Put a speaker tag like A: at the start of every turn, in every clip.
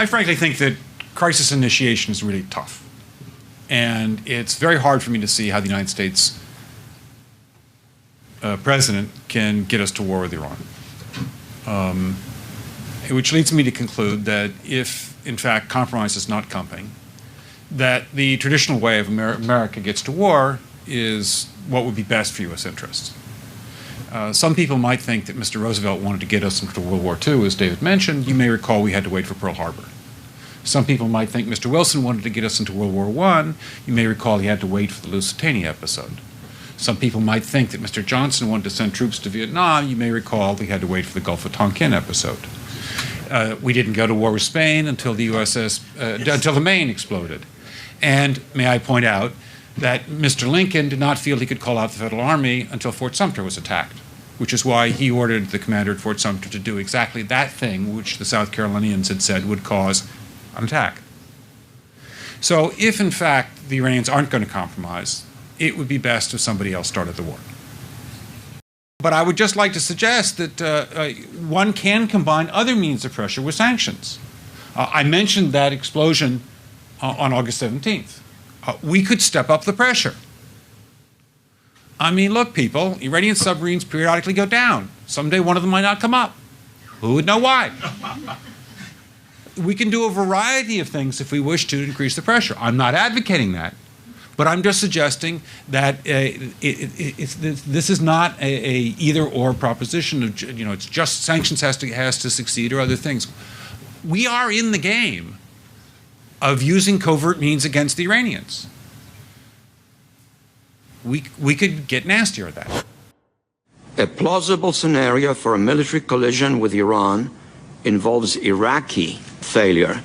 A: I frankly think that crisis initiation is really tough. And it's very hard for me to see how the United States president can get us to war with Iran. Which leads me to conclude that if, in fact, compromise is not coming, that the traditional way of America gets to war is what would be best for U.S. interests. Some people might think that Mr. Roosevelt wanted to get us into World War II, as David mentioned. You may recall we had to wait for Pearl Harbor. Some people might think Mr. Wilson wanted to get us into World War I. You may recall he had to wait for the Lusitania episode. Some people might think that Mr. Johnson wanted to send troops to Vietnam. You may recall he had to wait for the Gulf of Tonkin episode. We didn't go to war with Spain until the until the Maine exploded. And may I point out that Mr. Lincoln did not feel he could call out the Federal Army until Fort Sumter was attacked, which is why he ordered the commander at Fort Sumter to do exactly that thing which the South Carolinians had said would cause an attack. So if, in fact, the Iranians aren't going to compromise, it would be best if somebody else started the war. But I would just like to suggest that one can combine other means of pressure with sanctions. I mentioned that explosion on August 17th. We could step up the pressure. I mean, look, people, Iranian submarines periodically go down. Someday one of them might not come up. Who would know why? We can do a variety of things if we wish to increase the pressure. I'm not advocating that. But I'm just suggesting that this is not a either-or proposition. Of, it's just sanctions has to succeed or other things. We are in the game of using covert means against the Iranians. We could get nastier at that.
B: A plausible scenario for a military collision with Iran involves Iraqi failure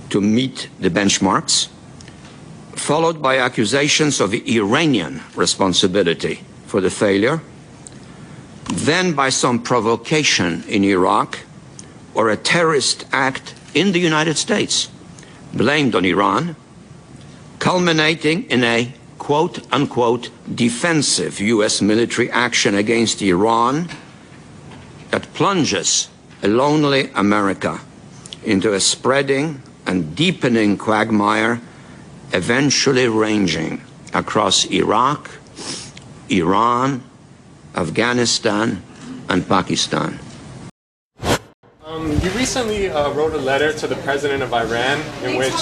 B: to meet the benchmarks, followed by accusations of Iranian responsibility for the failure, then by some provocation in Iraq or a terrorist act in the United States blamed on Iran, culminating in a quote-unquote defensive U.S. military action against Iran that plunges a lonely America into a spreading and deepening quagmire, eventually ranging across Iraq, Iran, Afghanistan, and Pakistan.
C: You recently wrote a letter to the president of Iran in which...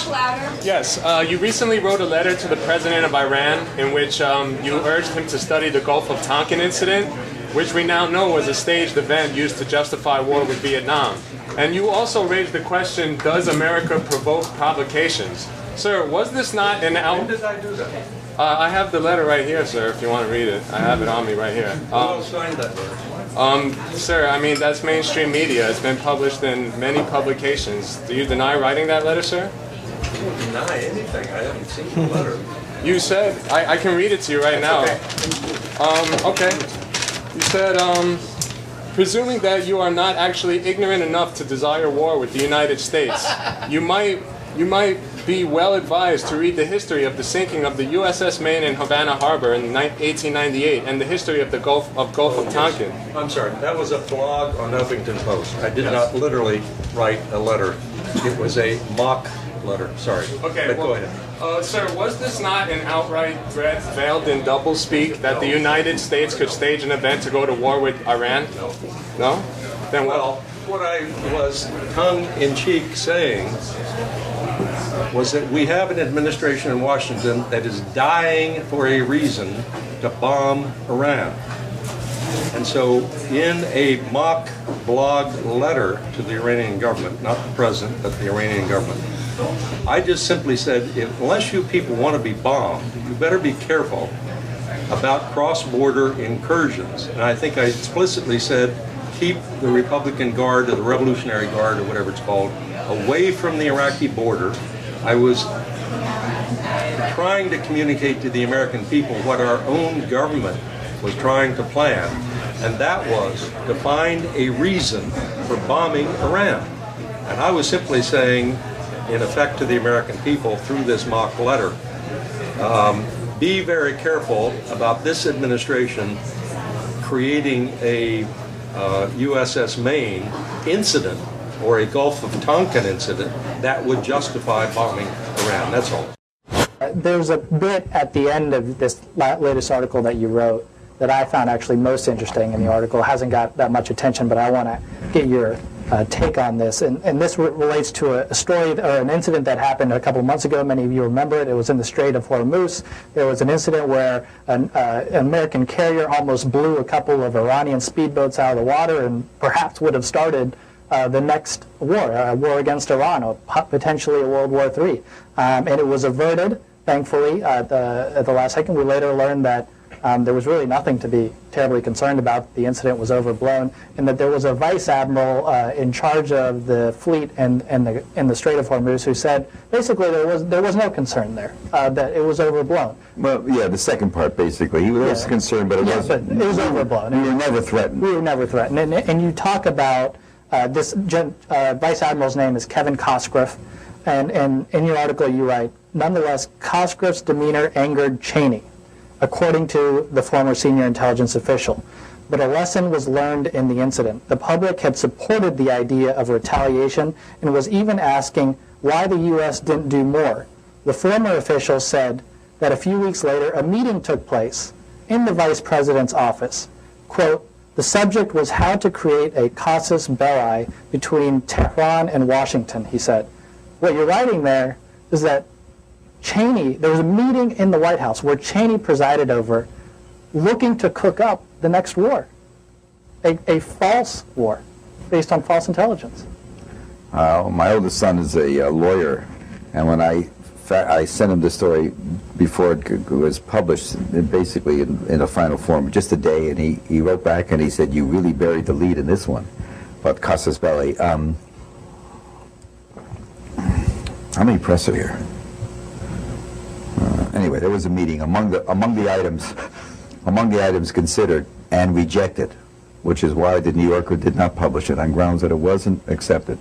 C: Yes, you recently wrote a letter to the president of Iran in which you urged him to study the Gulf of Tonkin incident, which we now know was a staged event used to justify war with Vietnam. And you also raised the question, does America provoke provocations? Sir, was this not an
D: When did I do that?
C: I have the letter right here, sir, if you want to read it. I have it on me right here.
D: Who else signed that letter?
C: Sir, I mean, that's mainstream media. It's been published in many publications. Do you deny writing that letter, sir?
D: I don't deny anything. I haven't seen the letter.
C: You said, I can read it to you right now.
D: Okay.
C: Okay. You said, presuming that you are not actually ignorant enough to desire war with the United States, you might be well advised to read the history of the sinking of the USS Maine in Havana Harbor in 1898 and the history of the Gulf of Tonkin.
D: I'm sorry. That was a blog on Huffington Post. I did not literally write a letter. It was a mock letter. Sorry.
C: Okay.
D: But go ahead.
C: Sir, was this not an outright threat veiled in doublespeak that the United States could stage an event to go to war with Iran?
D: No.
C: No? Then what?
D: Well, what I was tongue-in-cheek saying was that we have an administration in Washington that is dying for a reason to bomb Iran. And so in a mock blog letter to the Iranian government, not the president, but the Iranian government, I just simply said, unless you people want to be bombed, you better be careful about cross-border incursions. And I think I explicitly said, keep the Republican Guard or the Revolutionary Guard or whatever it's called away from the Iraqi border. I was trying to communicate to the American people what our own government was trying to plan, and that was to find a reason for bombing Iran. And I was simply saying, in effect, to the American people through this mock letter, be very careful about this administration creating a USS Maine incident or a Gulf of Tonkin incident that would justify bombing Iran. That's all.
E: There's a bit at the end of this latest article that you wrote that I found actually most interesting in the article. It hasn't got that much attention, but I want to get your take on this. And this relates to a story or an incident that happened a couple of months ago. Many of you remember it. It was in the Strait of Hormuz. There was an incident where an American carrier almost blew a couple of Iranian speedboats out of the water and perhaps would have started the next war, a war against Iran, or potentially a World War III. And it was averted, thankfully, at the last second. We later learned that there was really nothing to be terribly concerned about. The incident was overblown, and that there was a vice admiral in charge of the fleet in the Strait of Hormuz who said basically there was no concern there, that it was overblown.
F: Well, yeah, the second part basically. He was concerned, but it
E: was overblown.
F: We were never threatened.
E: We were never threatened, and you talk about this vice admiral's name is Kevin Cosgriff, and in your article you write, nonetheless, Cosgriff's demeanor angered Cheney, according to the former senior intelligence official. But a lesson was learned in the incident. The public had supported the idea of retaliation and was even asking why the U.S. didn't do more. The former official said that a few weeks later a meeting took place in the vice president's office. Quote, the subject was how to create a casus belli between Tehran and Washington, he said. What you're writing there is that Cheney, there was a meeting in the White House where Cheney presided over, looking to cook up the next war, a false war based on false intelligence.
F: My oldest son is a lawyer, and when I sent him the story before it was published, basically in a final form, just a day, and he wrote back and he said, "You really buried the lead in this one," about casus belli. How many press are here? Anyway, there was a meeting among the items considered and rejected, which is why the New Yorker did not publish it on grounds that it wasn't accepted.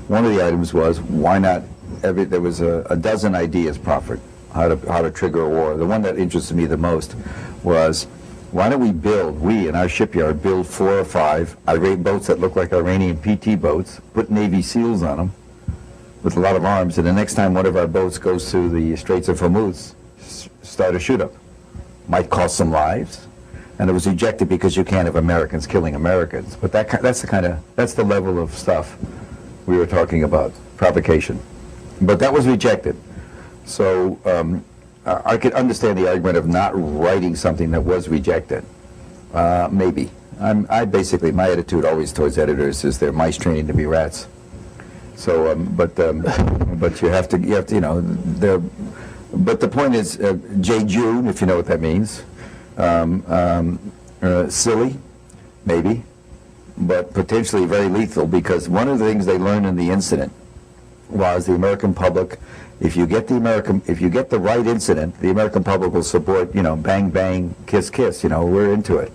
F: One of the items was why not? There was a dozen ideas proffered how to trigger a war. The one that interested me the most was why don't we in our shipyard build 4 or 5 Iranian boats that look like Iranian PT boats, put Navy SEALs on them with a lot of arms, and the next time one of our boats goes through the Straits of Hormuz, start a shoot-up. Might cost some lives, and it was rejected because you can't have Americans killing Americans. But that's the level of stuff we were talking about, provocation. But that was rejected. So I could understand the argument of not writing something that was rejected. Maybe. Basically, my attitude always towards editors is they're mice training to be rats. So, but you have to, but the point is, J. June, if you know what that means, silly, maybe, but potentially very lethal, because one of the things they learned in the incident was the American public, if you get the right incident, the American public will support, bang, bang, kiss, kiss, we're into it.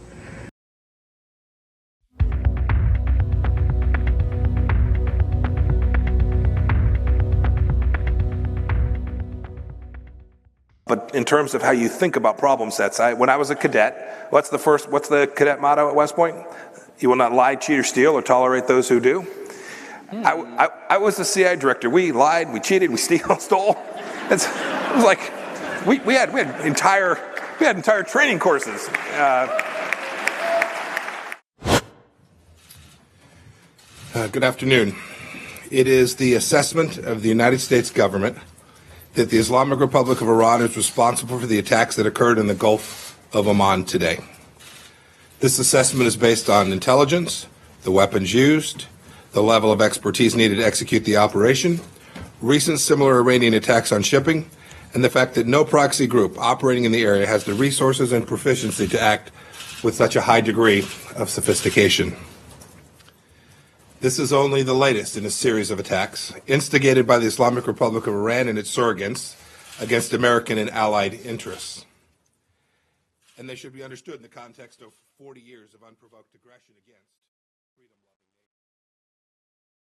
G: But in terms of how you think about problem sets, when I was a cadet, what's the cadet motto at West Point? You will not lie, cheat, or steal, or tolerate those who do. I was the CIA director. We lied, we cheated, we stole. It was like we had entire training courses.
H: Good afternoon. It is the assessment of the United States government that the Islamic Republic of Iran is responsible for the attacks that occurred in the Gulf of Oman today. This assessment is based on intelligence, the weapons used, the level of expertise needed to execute the operation, recent similar Iranian attacks on shipping, and the fact that no proxy group operating in the area has the resources and proficiency to act with such a high degree of sophistication. This is only the latest in a series of attacks instigated by the Islamic Republic of Iran and its surrogates against American and allied interests. And they should be understood in the context of 40 years of unprovoked aggression against